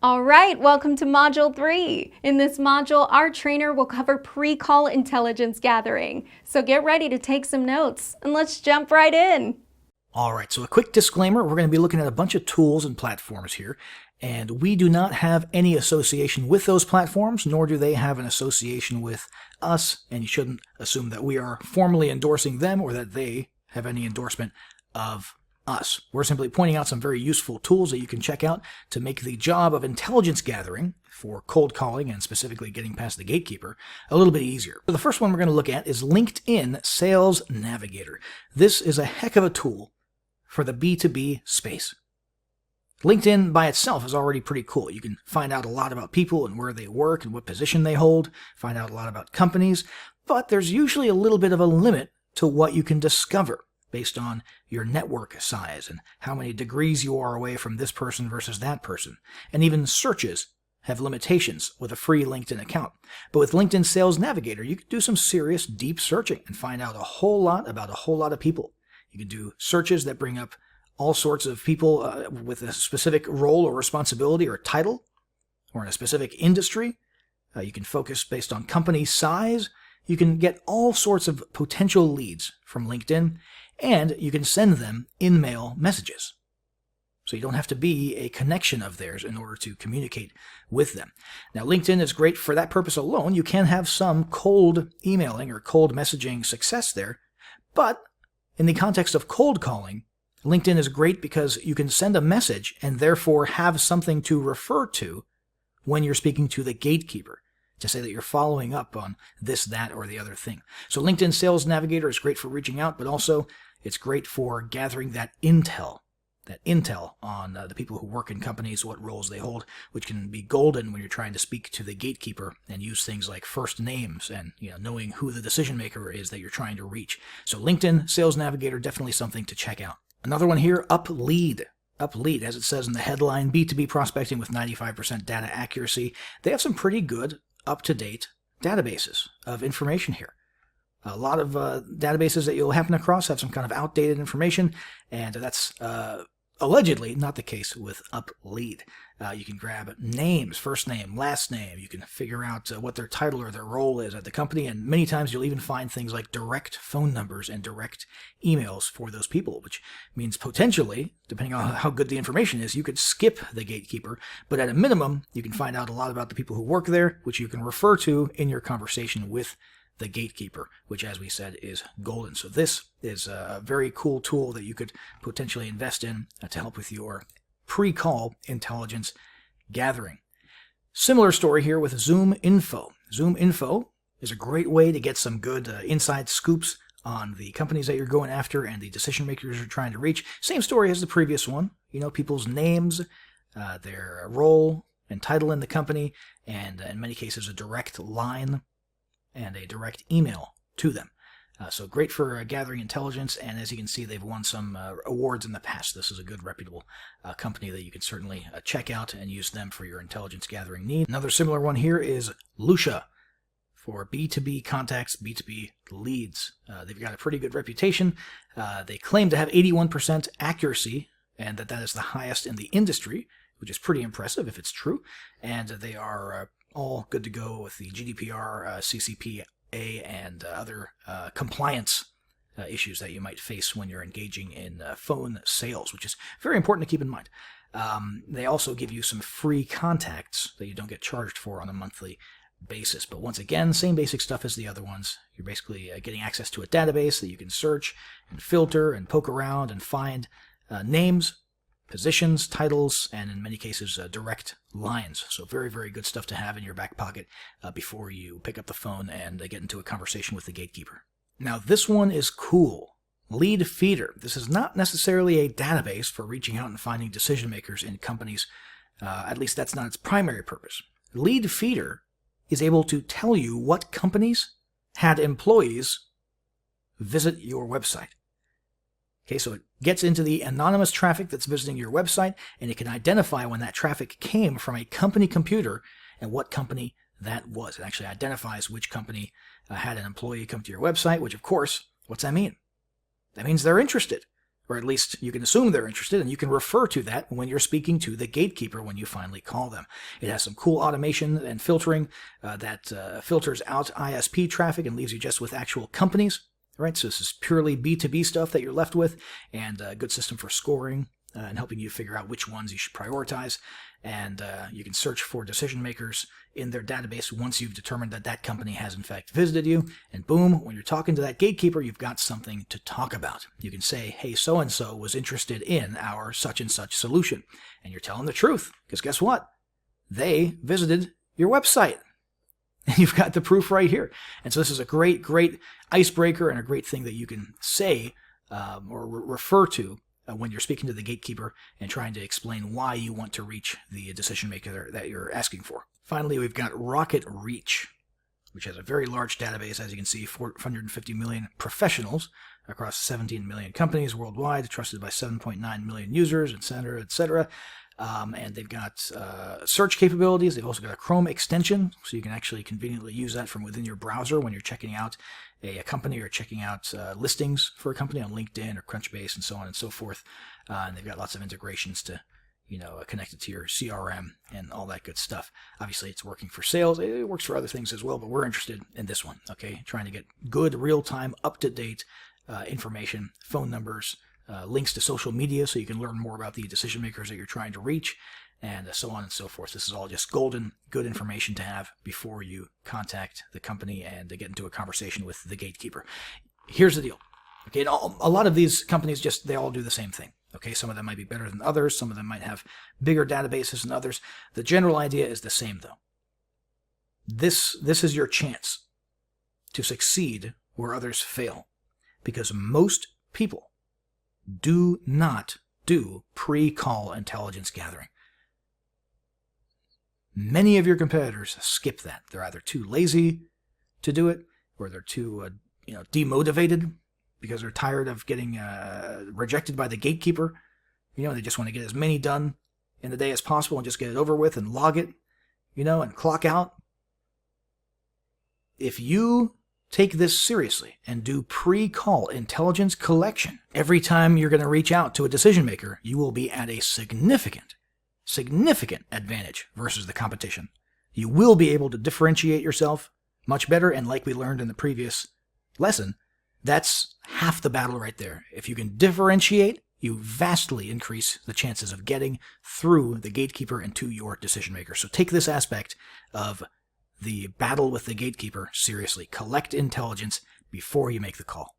All right, welcome to Module 3. In this module, our trainer will cover pre-call intelligence gathering. So get ready to take some notes, and let's jump right in. All right, so a quick disclaimer, we're going to be looking at a bunch of tools and platforms here, and we do not have any association with those platforms, nor do they have an association with us, and you shouldn't assume that we are formally endorsing them or that they have any endorsement of us. We're simply pointing out some very useful tools that you can check out to make the job of intelligence gathering for cold calling and specifically getting past the gatekeeper a little bit easier. So the first one we're going to look at is LinkedIn Sales Navigator. This is a heck of a tool for the B2B space. LinkedIn by itself is already pretty cool. You can find out a lot about people and where they work and what position they hold, find out a lot about companies, but there's usually a little bit of a limit to what you can discover based on your network size and how many degrees you are away from this person versus that person. And even searches have limitations with a free LinkedIn account. But with LinkedIn Sales Navigator, you can do some serious deep searching and find out a whole lot about a whole lot of people. You can do searches that bring up all sorts of people with a specific role or responsibility or title or in a specific industry. You can focus based on company size. You can get all sorts of potential leads from LinkedIn, and you can send them in-mail messages. So you don't have to be a connection of theirs in order to communicate with them. Now, LinkedIn is great for that purpose alone. You can have some cold emailing or cold messaging success there, but in the context of cold calling, LinkedIn is great because you can send a message and therefore have something to refer to when you're speaking to the gatekeeper, to say that you're following up on this, that, or the other thing. So LinkedIn Sales Navigator is great for reaching out, but also it's great for gathering that intel on the people who work in companies, what roles they hold, which can be golden when you're trying to speak to the gatekeeper and use things like first names and knowing who the decision maker is that you're trying to reach. So LinkedIn Sales Navigator, definitely something to check out. Another one here, UpLead. UpLead, as it says in the headline, B2B prospecting with 95% data accuracy. They have some pretty good, up-to-date databases of information here. A lot of databases that you'll happen across have some kind of outdated information, and that's allegedly not the case with UpLead. You can grab names, first name, last name. You can figure out what their title or their role is at the company, and many times you'll even find things like direct phone numbers and direct emails for those people, which means potentially, depending on how good the information is, you could skip the gatekeeper, but at a minimum, you can find out a lot about the people who work there, which you can refer to in your conversation with the gatekeeper, which, as we said, is golden. So this is a very cool tool that you could potentially invest in to help with your pre-call intelligence gathering. Similar story here with Zoom Info. Zoom Info is a great way to get some good inside scoops on the companies that you're going after and the decision makers you're trying to reach. Same story as the previous one. People's names, their role and title in the company, and in many cases a direct line and a direct email to them. So great for gathering intelligence, and as you can see, they've won some awards in the past. This is a good, reputable company that you can certainly check out and use them for your intelligence gathering need. Another similar one here is Lucia for B2B contacts, B2B leads. They've got a pretty good reputation. They claim to have 81% accuracy, and that is the highest in the industry, which is pretty impressive if it's true. And they are all good to go with the GDPR, CCPA, and other compliance issues that you might face when you're engaging in phone sales, which is very important to keep in mind. They also give you some free contacts that you don't get charged for on a monthly basis. But once again, same basic stuff as the other ones. You're basically getting access to a database that you can search and filter and poke around and find names, positions, titles, and in many cases, direct lines. So very, very good stuff to have in your back pocket before you pick up the phone and get into a conversation with the gatekeeper. Now, this one is cool. Lead Feeder. This is not necessarily a database for reaching out and finding decision makers in companies. At least that's not its primary purpose. Lead Feeder is able to tell you what companies had employees visit your website. Okay, so it gets into the anonymous traffic that's visiting your website, and it can identify when that traffic came from a company computer and what company that was. It actually identifies which company had an employee come to your website, which, of course, what's that mean? That means they're interested. Or at least you can assume they're interested, and you can refer to that when you're speaking to the gatekeeper when you finally call them. It has some cool automation and filtering that filters out ISP traffic and leaves you just with actual companies. Right? So this is purely B2B stuff that you're left with, and a good system for scoring and helping you figure out which ones you should prioritize. And you can search for decision makers in their database once you've determined that that company has in fact visited you. And boom, when you're talking to that gatekeeper, you've got something to talk about. You can say, hey, so-and-so was interested in our such and such solution. And you're telling the truth, because guess what? They visited your website. And you've got the proof right here. And so this is a great, great icebreaker and a great thing that you can say or refer to when you're speaking to the gatekeeper and trying to explain why you want to reach the decision maker that you're asking for. Finally, we've got Rocket Reach, which has a very large database, as you can see, 450 million professionals across 17 million companies worldwide, trusted by 7.9 million users, etc., etc. And they've got search capabilities. They've also got a Chrome extension, so you can actually conveniently use that from within your browser when you're checking out a company or checking out listings for a company on LinkedIn or Crunchbase and so on and so forth. And they've got lots of integrations to, connect it to your CRM and all that good stuff. Obviously, it's working for sales. It works for other things as well, but we're interested in this one, okay? Trying to get good, real-time, up-to-date information, phone numbers, links to social media so you can learn more about the decision makers that you're trying to reach, and so on and so forth. This is all just golden, good information to have before you contact the company and to get into a conversation with the gatekeeper. Here's the deal. Okay, a lot of these companies they all do the same thing. Okay, some of them might be better than others. Some of them might have bigger databases than others. The general idea is the same, though. This is your chance to succeed where others fail, because most people do not do pre-call intelligence gathering. Many of your competitors skip that. They're either too lazy to do it, or they're too demotivated because they're tired of getting rejected by the gatekeeper. They just want to get as many done in the day as possible and just get it over with and log it, and clock out. If you take this seriously and do pre-call intelligence collection every time you're going to reach out to a decision maker, you will be at a significant advantage versus the competition. You will be able to differentiate yourself much better, and like we learned in the previous lesson, that's half the battle right there. If you can differentiate, you vastly increase the chances of getting through the gatekeeper and to your decision maker. So take this aspect of the battle with the gatekeeper seriously. Collect intelligence before you make the call.